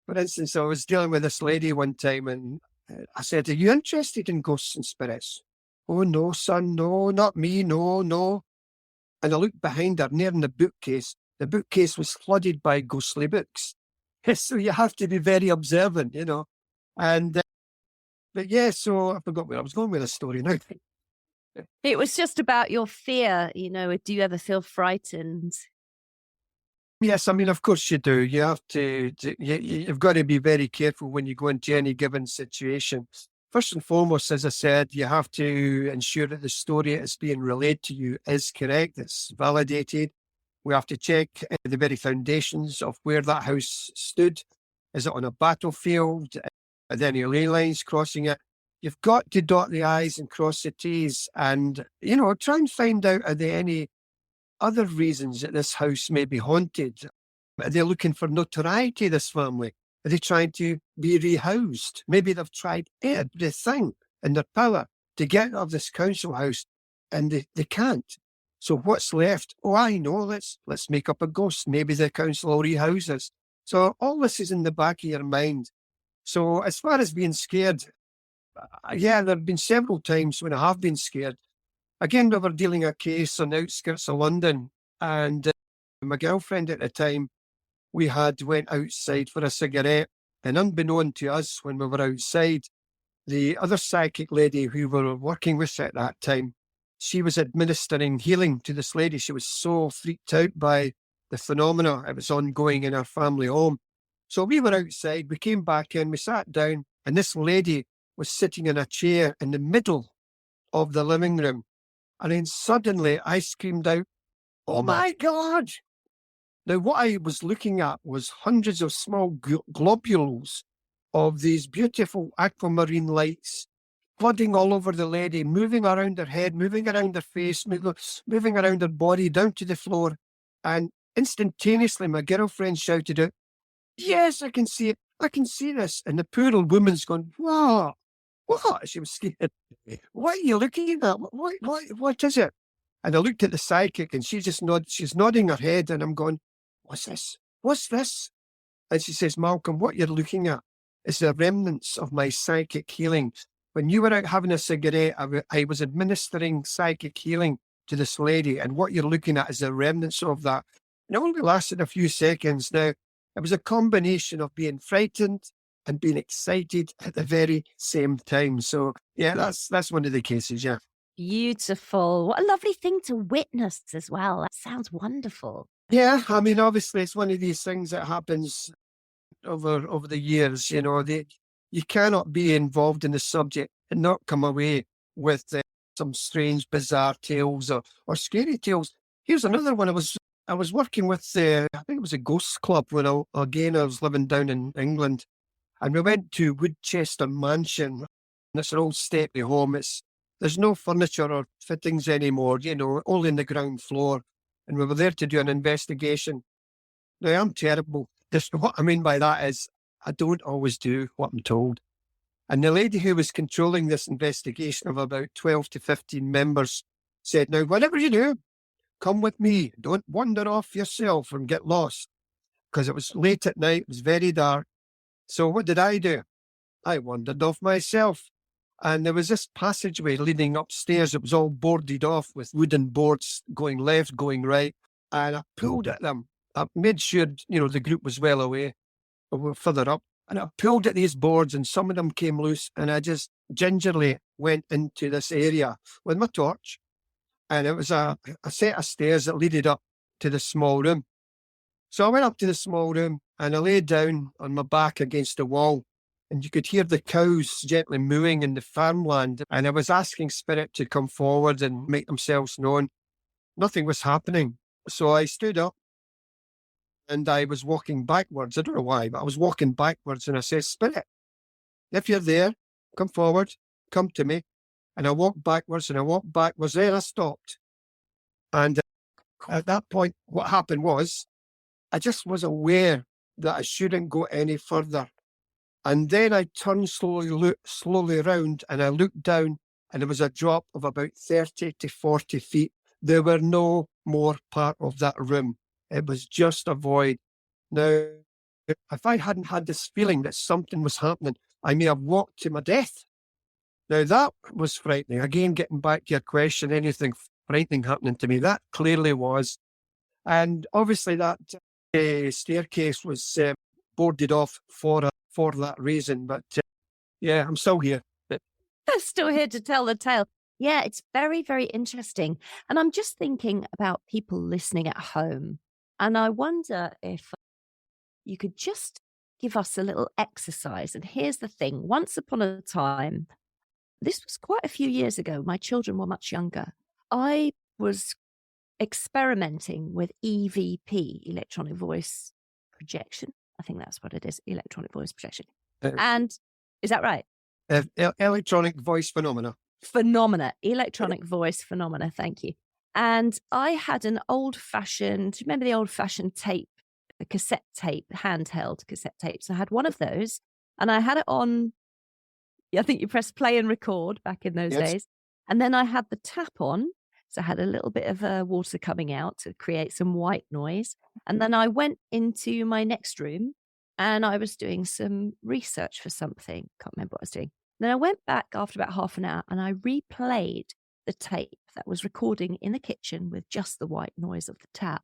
for instance, I was dealing with this lady one time and I said, "Are you interested in ghosts and spirits?" "Oh, no, son, no, not me, no, no." And I looked behind her, near in the bookcase. The bookcase was flooded by ghostly books. So you have to be very observant. And, but yeah, so I forgot where I was going with the story now. It was just about your fear, do you ever feel frightened? Yes, I mean, of course you do. You have you've got to be very careful when you go into any given situation. First and foremost, as I said, you have to ensure that the story that's being relayed to you is correct, it's validated. We have to check the very foundations of where that house stood. Is it on a battlefield? Are there any ley lines crossing it? You've got to dot the I's and cross the T's and, try and find out, are there any other reasons that this house may be haunted? Are they looking for notoriety, this family? Are they trying to be rehoused? Maybe they've tried everything in their power to get out of this council house and they can't. So what's left? Oh, I know, let's make up a ghost. Maybe the council will rehouse us. So all this is in the back of your mind. So as far as being scared, yeah, there have been several times when I have been scared. Again, we were dealing a case on the outskirts of London, and my girlfriend at the time, we had went outside for a cigarette, and unbeknown to us when we were outside, the other psychic lady who we were working with at that time, she was administering healing to this lady. She was so freaked out by the phenomena. It was ongoing in our family home. So we were outside, we came back in, we sat down, and this lady was sitting in a chair in the middle of the living room. And then suddenly I screamed out, "Oh my God!" Now, what I was looking at was hundreds of small globules of these beautiful aquamarine lights flooding all over the lady, moving around her head, moving around her face, moving around her body down to the floor. And instantaneously, my girlfriend shouted out, "Yes, I can see it. I can see this." And the poor old woman's going, "What? What?" She was scared. "What are you looking at? What is it?" And I looked at the psychic and she just she's nodding her head and I'm going, "What's this? What's this?" And she says, "Malcolm, what you're looking at is the remnants of my psychic healing. When you were out having a cigarette, I was administering psychic healing to this lady, and what you're looking at is the remnants of that." And it only lasted a few seconds. Now, it was a combination of being frightened and being excited at the very same time. So, yeah, that's one of the cases, yeah. Beautiful. What a lovely thing to witness as well. That sounds wonderful. Yeah, I mean, obviously, it's one of these things that happens over the years. You cannot be involved in the subject and not come away with some strange, bizarre tales or scary tales. Here's another one. I was working with I think it was a ghost club when I was living down in England, and we went to Woodchester Mansion. And it's an old stately home. There's no furniture or fittings anymore. Only in the ground floor. And we were there to do an investigation. Now, I'm terrible. What I mean by that is I don't always do what I'm told. And the lady who was controlling this investigation of about 12 to 15 members said, "Now, whatever you do, come with me. Don't wander off yourself and get lost." Because it was late at night, it was very dark. So what did I do? I wandered off myself. And there was this passageway leading upstairs. It was all boarded off with wooden boards going left, going right. And I pulled at them. I made sure, the group was well away, or further up. And I pulled at these boards and some of them came loose. And I just gingerly went into this area with my torch. And it was a set of stairs that leaded up to the small room. So I went up to the small room and I lay down on my back against the wall. And you could hear the cows gently mooing in the farmland. And I was asking Spirit to come forward and make themselves known. Nothing was happening. So I stood up and I was walking backwards. I don't know why, but I was walking backwards and I said, "Spirit, if you're there, come forward, come to me." And I walked backwards and I walked backwards. Then I stopped. And at that point, what happened was I just was aware that I shouldn't go any further. And then I turned slowly around and I looked down and there was a drop of about 30 to 40 feet. There were no more part of that room. It was just a void. Now, if I hadn't had this feeling that something was happening, I may have walked to my death. Now, that was frightening. Again, getting back to your question, anything frightening happening to me, that clearly was. And obviously that staircase was boarded off for that reason. But yeah, I'm still here. I'm still here to tell the tale. Yeah, it's very, very interesting. And I'm just thinking about people listening at home. And I wonder if you could just give us a little exercise. And here's the thing. Once upon a time, this was quite a few years ago, my children were much younger. I was experimenting with EVP, electronic voice projection. I think that's what it is, electronic voice projection. And is that right? Electronic voice phenomena. Electronic voice phenomena. Thank you. And I had an old-fashioned, do you remember the old-fashioned tape, the cassette tape, handheld cassette tapes? I had one of those and I had it on, I think you press play and record back in those days. And then I had the tap on. So I had a little bit of water coming out to create some white noise. And then I went into my next room and I was doing some research for something. Can't remember what I was doing. Then I went back after about half an hour and I replayed the tape that was recording in the kitchen with just the white noise of the tap.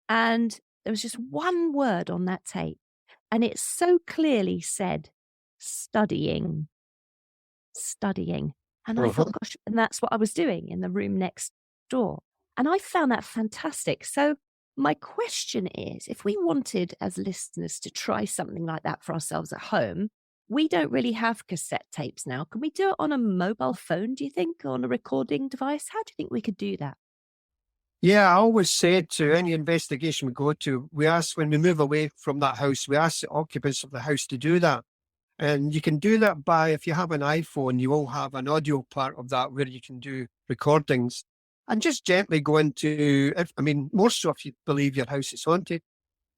And there was just one word on that tape. And it so clearly said, studying. And I thought, gosh, and that's what I was doing in the room next door. And I found that fantastic. So my question is, if we wanted as listeners to try something like that for ourselves at home, we don't really have cassette tapes now. Can we do it on a mobile phone, do you think, on a recording device? How do you think we could do that? Yeah, I always said to any investigation we go to, we ask when we move away from that house, we ask the occupants of the house to do that. And you can do that by, if you have an iPhone, you will have an audio part of that where you can do recordings and just gently go into, more so if you believe your house is haunted,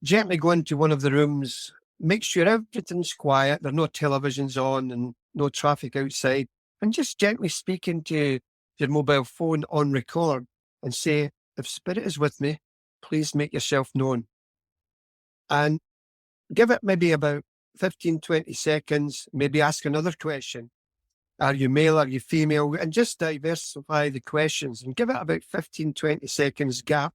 gently go into one of the rooms, make sure everything's quiet, there are no televisions on and no traffic outside, and just gently speak into your mobile phone on record and say, if spirit is with me, please make yourself known. And give it maybe about 15, 20 seconds, maybe ask another question. Are you male? Are you female? And just diversify the questions and give it about 15, 20 seconds gap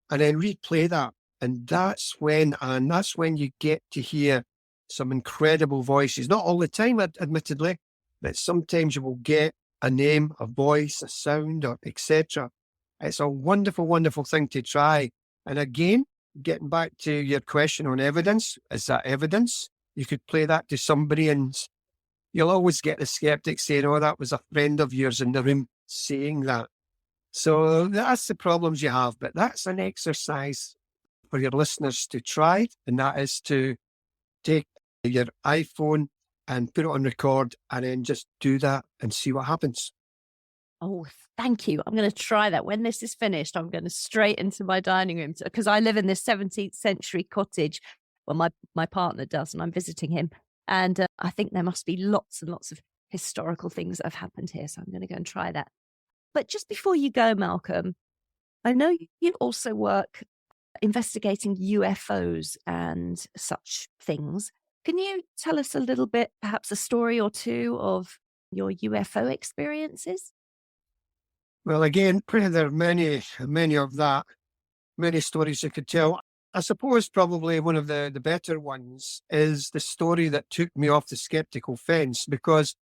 and then replay that. And that's when you get to hear some incredible voices. Not all the time, admittedly, but sometimes you will get a name, a voice, a sound, or etc. It's a wonderful, wonderful thing to try. And again, getting back to your question on evidence, is that evidence? You could play that to somebody and you'll always get the skeptic saying, oh, that was a friend of yours in the room saying that. So that's the problems you have. But that's an exercise for your listeners to try. And that is to take your iPhone and put it on record and then just do that and see what happens. Oh, thank you. I'm going to try that. When this is finished, I'm going to straight into my dining room because I live in this 17th century cottage. Well, my partner does, and I'm visiting him. And I think there must be lots and lots of historical things that have happened here. So I'm going to go and try that. But just before you go, Malcolm, I know you also work investigating UFOs and such things. Can you tell us a little bit, perhaps a story or two of your UFO experiences? Well, again, there are many stories you could tell. I suppose probably one of the better ones is the story that took me off the skeptical fence, because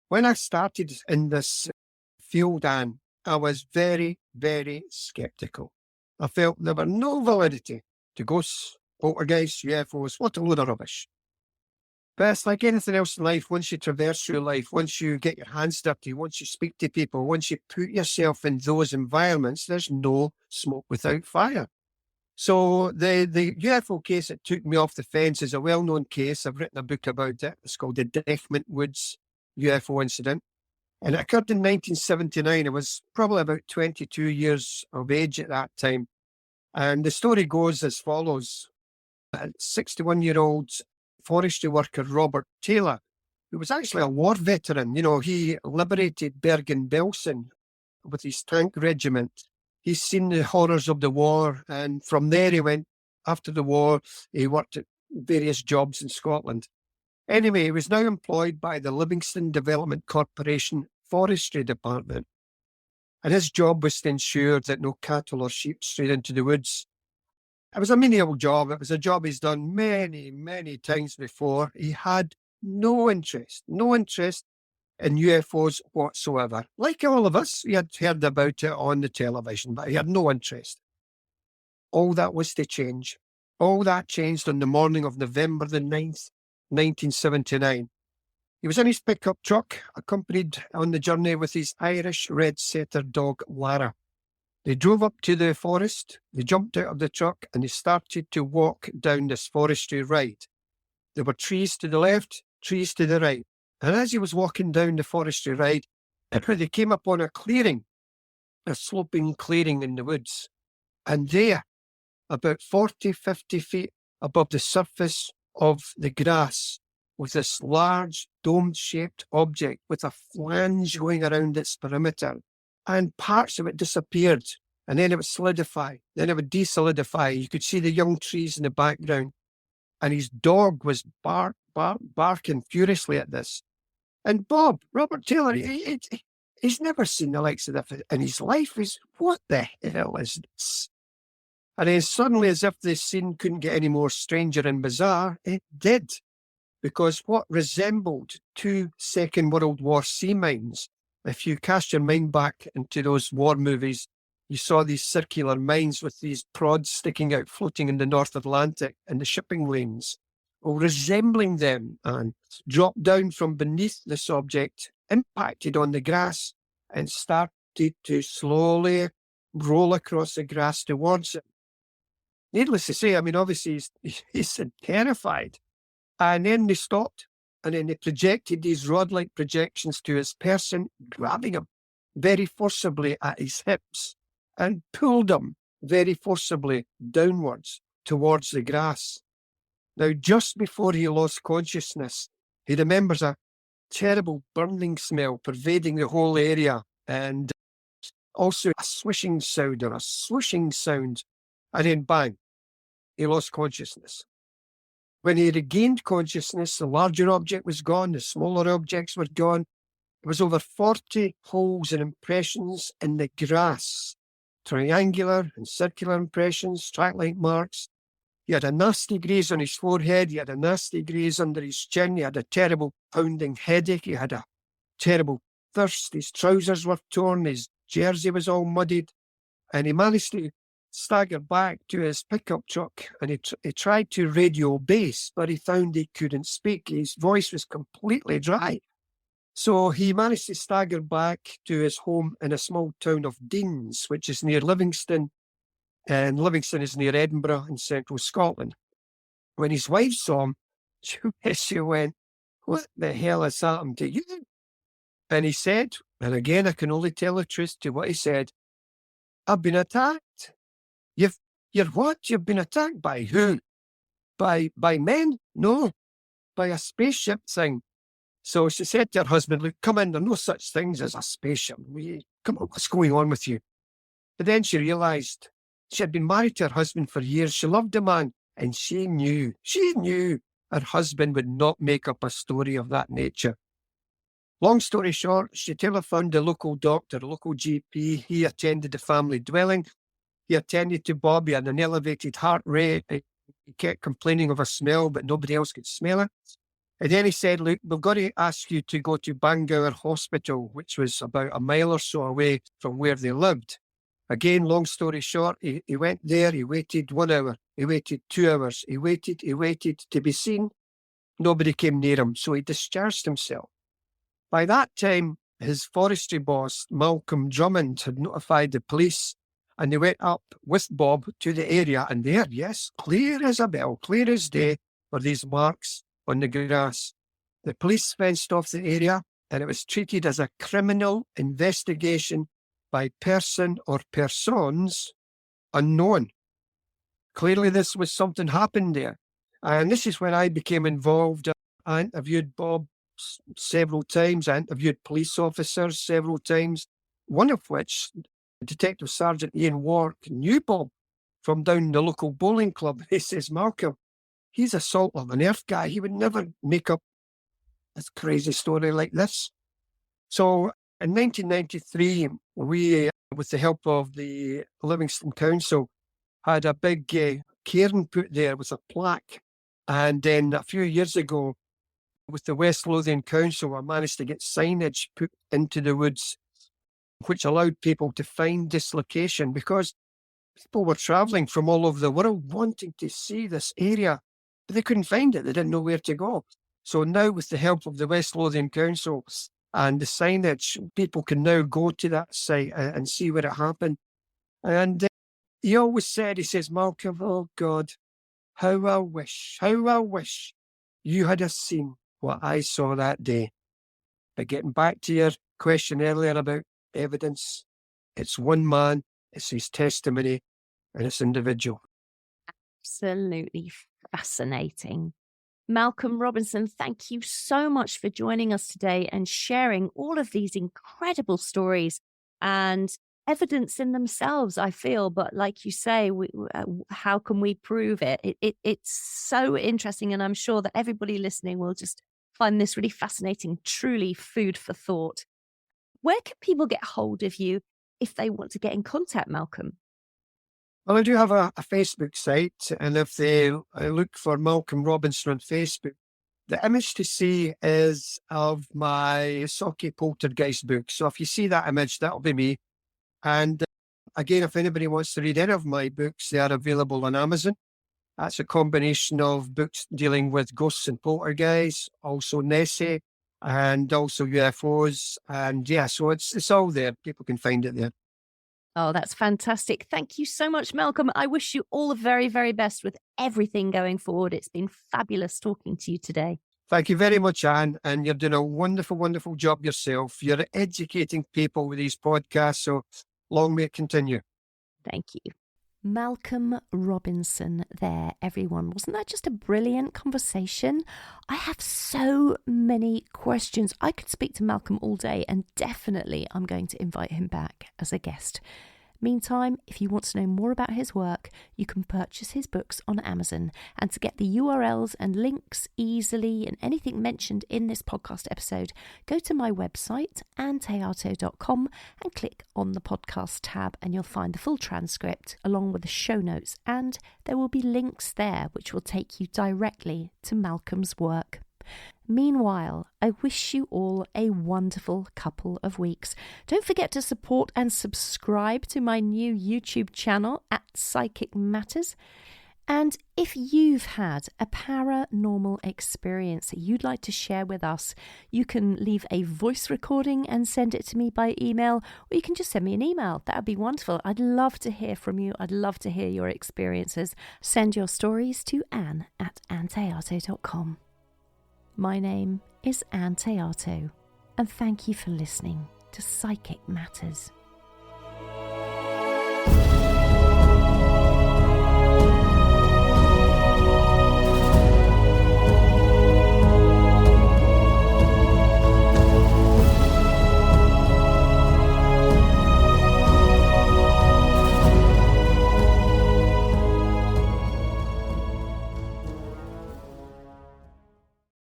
when I started in this field, Anne, I was very, very skeptical. I felt there were no validity to ghosts, poltergeists, UFOs, what a load of rubbish. But it's like anything else in life, once you traverse through life, once you get your hands dirty, once you speak to people, once you put yourself in those environments, there's no smoke without fire. So the UFO case that took me off the fence is a well-known case. I've written a book about it. It's called the Deathment Woods UFO incident. And it occurred in 1979. I was probably about 22 years of age at that time. And the story goes as follows. A 61-year-old forestry worker, Robert Taylor, who was actually a war veteran. You know, he liberated Bergen-Belsen with his tank regiment. He's seen the horrors of the war, and from there he went, after the war, he worked at various jobs in Scotland. Anyway, he was now employed by the Livingston Development Corporation Forestry Department, and his job was to ensure that no cattle or sheep strayed into the woods. It was a menial job. It was a job he's done many, many times before. He had no interest in UFOs whatsoever. Like all of us, he had heard about it on the television, but he had no interest. All that was to change. All that changed on the morning of November the 9th, 1979. He was in his pickup truck, accompanied on the journey with his Irish red setter dog, Lara. They drove up to the forest, they jumped out of the truck, and they started to walk down this forestry ride. There were trees to the left, trees to the right. And as he was walking down the forestry ride, they came upon a clearing, a sloping clearing in the woods. And there, about 40, 50 feet above the surface of the grass, was this large dome-shaped object with a flange going around its perimeter. And parts of it disappeared, and then it would solidify, then it would desolidify. You could see the young trees in the background. And his dog was barking furiously at this. And Robert Taylor, he's never seen the likes of that in his life. What the hell is this? And then suddenly, as if the scene couldn't get any more stranger and bizarre, it did. Because what resembled 2 Second World War sea mines, if you cast your mind back into those war movies, you saw these circular mines with these prods sticking out, floating in the North Atlantic and the shipping lanes. Well, resembling them, and dropped down from beneath this object, impacted on the grass, and started to slowly roll across the grass towards it. Needless to say, I mean, obviously he's terrified. And then they stopped, and then they projected these rod-like projections to his person, grabbing him very forcibly at his hips and pulled him very forcibly downwards towards the grass. Now, just before he lost consciousness, he remembers a terrible burning smell pervading the whole area, and also a swishing sound or a swooshing sound. And then bang, he lost consciousness. When he regained consciousness, the larger object was gone, the smaller objects were gone. There was over 40 holes and impressions in the grass, triangular and circular impressions, track-like marks. He had a nasty graze on his forehead. He had a nasty graze under his chin. He had a terrible pounding headache. He had a terrible thirst. His trousers were torn. His jersey was all muddied. And he managed to stagger back to his pickup truck, and he tried to radio bass, but he found he couldn't speak. His voice was completely dry. So he managed to stagger back to his home in a small town of Deans, which is near Livingston. And Livingston is near Edinburgh in central Scotland. When his wife saw him, she went, "What the hell has happened to you?" And he said, and again, I can only tell the truth to what he said, "I've been attacked." You're what? You've been attacked by who? By men? No, by a spaceship thing. So she said to her husband, "Look, come in, there are no such things as a spaceship. Come on, what's going on with you?" But then she realised she had been married to her husband for years. She loved the man, and she knew her husband would not make up a story of that nature. Long story short, she telephoned the local doctor, a local GP. He attended the family dwelling. He attended to Bob. He had an elevated heart rate. He kept complaining of a smell, but nobody else could smell it. And then he said, "Look, we've got to ask you to go to Bangor Hospital," which was about a mile or so away from where they lived. Again, long story short, he went there. He waited 1 hour. He waited 2 hours. He waited to be seen. Nobody came near him, so he discharged himself. By that time, his forestry boss, Malcolm Drummond, had notified the police, and they went up with Bob to the area, and there, yes, clear as a bell, clear as day, were these marks on the grass. The police fenced off the area, and it was treated as a criminal investigation by person or persons unknown. Clearly, this was something happened there. And this is when I became involved. I interviewed Bob several times. I interviewed police officers several times, one of which, Detective Sergeant Ian Wark, knew Bob from down the local bowling club. He says, Malcolm, he's a salt of an earth guy. He would never make up a crazy story like this. So in 1993, we, with the help of the Livingston Council, had a big cairn put there with a plaque. And then a few years ago, with the West Lothian Council, I managed to get signage put into the woods, which allowed people to find this location, because people were travelling from all over the world wanting to see this area, but they couldn't find it. They didn't know where to go. So now, with the help of the West Lothian Council and the signage, people can now go to that site and see where it happened. And he always said, he says, Malcolm, oh God, how I wish you had have seen what I saw that day. But getting back to your question earlier about evidence, it's one man, it's his testimony, and it's individual. Absolutely fascinating. Malcolm Robinson, thank you so much for joining us today and sharing all of these incredible stories and evidence in themselves, I feel. But like you say, how can we prove it? It's so interesting. And I'm sure that everybody listening will just find this really fascinating, truly food for thought. Where can people get hold of you if they want to get in contact, Malcolm? Well, I do have a Facebook site, and if they look for Malcolm Robinson on Facebook, the image to see is of my Socky Poltergeist book. So if you see that image, that'll be me. And again, if anybody wants to read any of my books, they are available on Amazon. That's a combination of books dealing with ghosts and poltergeists, also Nessie, and also UFOs. And yeah, so it's all there. People can find it there. Oh, that's fantastic. Thank you so much, Malcolm. I wish you all the very, very best with everything going forward. It's been fabulous talking to you today. Thank you very much, Anne. And you're doing a wonderful, wonderful job yourself. You're educating people with these podcasts, so long may it continue. Thank you. Malcolm Robinson there, everyone. Wasn't that just a brilliant conversation? I have so many questions. I could speak to Malcolm all day, and definitely I'm going to invite him back as a guest. Meantime, if you want to know more about his work, you can purchase his books on Amazon. And to get the URLs and links easily and anything mentioned in this podcast episode, go to my website, anteato.com, and click on the podcast tab, and you'll find the full transcript along with the show notes. And there will be links there which will take you directly to Malcolm's work. Meanwhile, I wish you all a wonderful couple of weeks. Don't forget to support and subscribe to my new YouTube channel at Psychic Matters. And if you've had a paranormal experience that you'd like to share with us, you can leave a voice recording and send it to me by email, or you can just send me an email. That would be wonderful. I'd love to hear from you. I'd love to hear your experiences. Send your stories to anne@anteato.com. My name is Anne Teato, and thank you for listening to Psychic Matters.